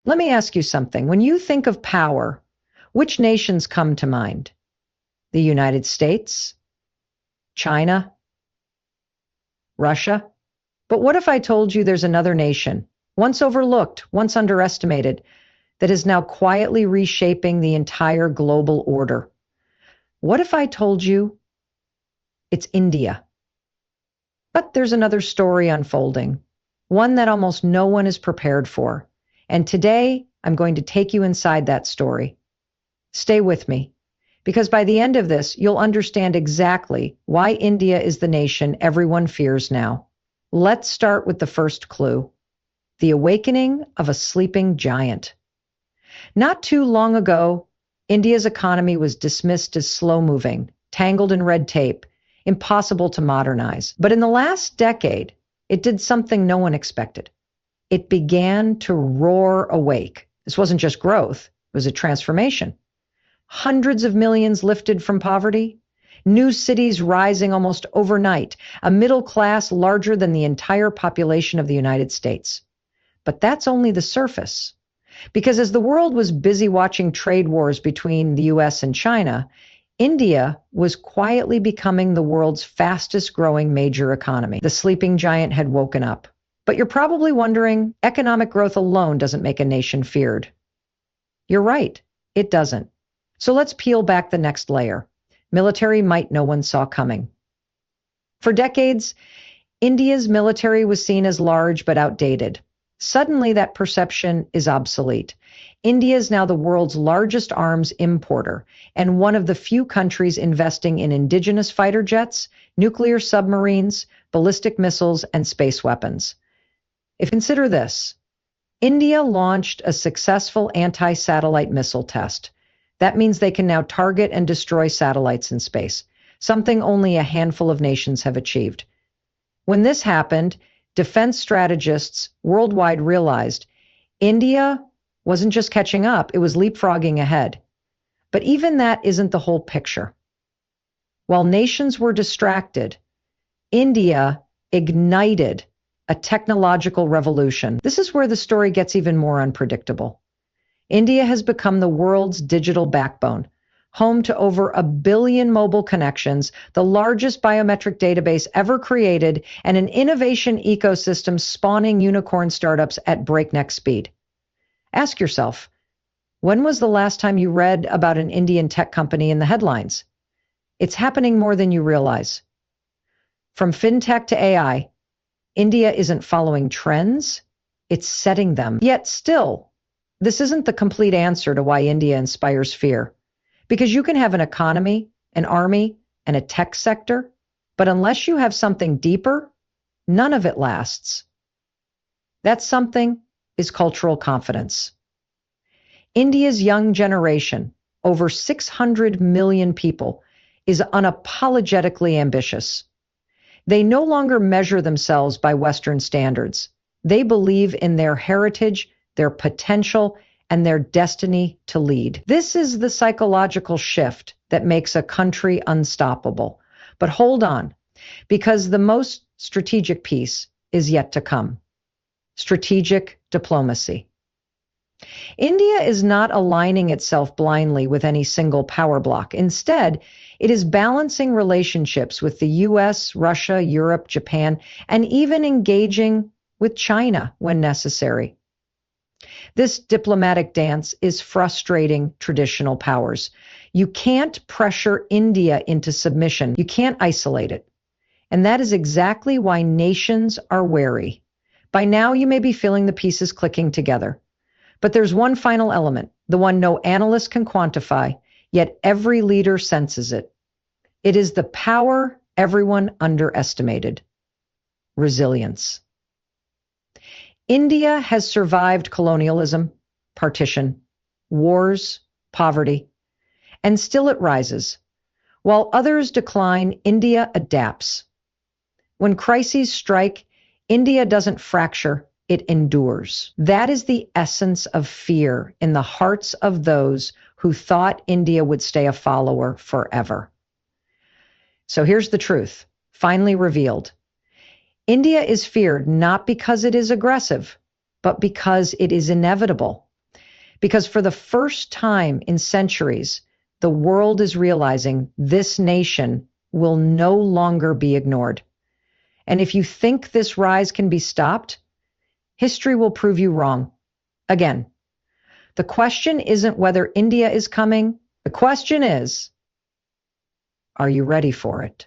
Let me ask you something. When you think of power, which nations come to mind? The United States? China? Russia? But what if I told you there's another nation, once overlooked, once underestimated, that is now quietly reshaping the entire global order? What if I told you it's India? But there's another story unfolding, one that almost no one is prepared for. And today, I'm going to take you inside that story. Stay with me, because by the end of this, you'll understand exactly why India is the nation everyone fears now. Let's start with the first clue: the awakening of a sleeping giant. Not too long ago, India's economy was dismissed as slow-moving, tangled in red tape, impossible to modernize. But in the last decade, it did something no one expected. It began to roar awake. This wasn't just growth, it was a transformation. Hundreds of millions lifted from poverty, new cities rising almost overnight, a middle class larger than the entire population of the United States. But that's only the surface. Because as the world was busy watching trade wars between the US and China, India was quietly becoming the world's fastest growing major economy. The sleeping giant had woken up. But you're probably wondering, economic growth alone doesn't make a nation feared. You're right, it doesn't. So let's peel back the next layer: military might no one saw coming. For decades, India's military was seen as large but outdated. Suddenly, that perception is obsolete. India is now the world's largest arms importer and one of the few countries investing in indigenous fighter jets, nuclear submarines, ballistic missiles, and space weapons. If consider this, India launched a successful anti-satellite missile test. That means they can now target and destroy satellites in space, something only a handful of nations have achieved. When this happened, defense strategists worldwide realized India wasn't just catching up, it was leapfrogging ahead. But even that isn't the whole picture. While nations were distracted, India ignited a technological revolution. This is where the story gets even more unpredictable. India has become the world's digital backbone, home to over 1 billion mobile connections, the largest biometric database ever created, and an innovation ecosystem spawning unicorn startups at breakneck speed. Ask yourself, when was the last time you read about an Indian tech company in the headlines? It's happening more than you realize. From fintech to AI, India isn't following trends, it's setting them. Yet still, this isn't the complete answer to why India inspires fear. Because you can have an economy, an army, and a tech sector, but unless you have something deeper, none of it lasts. That something is cultural confidence. India's young generation, over 600 million people, is unapologetically ambitious. They no longer measure themselves by Western standards. They believe in their heritage, their potential, and their destiny to lead. This is the psychological shift that makes a country unstoppable. But hold on, because the most strategic piece is yet to come. Strategic diplomacy. India is not aligning itself blindly with any single power bloc. Instead, it is balancing relationships with the US, Russia, Europe, Japan, and even engaging with China when necessary. This diplomatic dance is frustrating traditional powers. You can't pressure India into submission. You can't isolate it. And that is exactly why nations are wary. By now, you may be feeling the pieces clicking together. But there's one final element, the one no analyst can quantify, yet every leader senses it. It is the power everyone underestimated: resilience. India has survived colonialism, partition, wars, poverty, and still it rises. While others decline, India adapts. When crises strike, India doesn't fracture, it endures. That is the essence of fear in the hearts of those who thought India would stay a follower forever. So here's the truth, finally revealed. India is feared not because it is aggressive, but because it is inevitable. Because for the first time in centuries, the world is realizing this nation will no longer be ignored. And if you think this rise can be stopped, history will prove you wrong. Again, the question isn't whether India is coming. The question is, are you ready for it?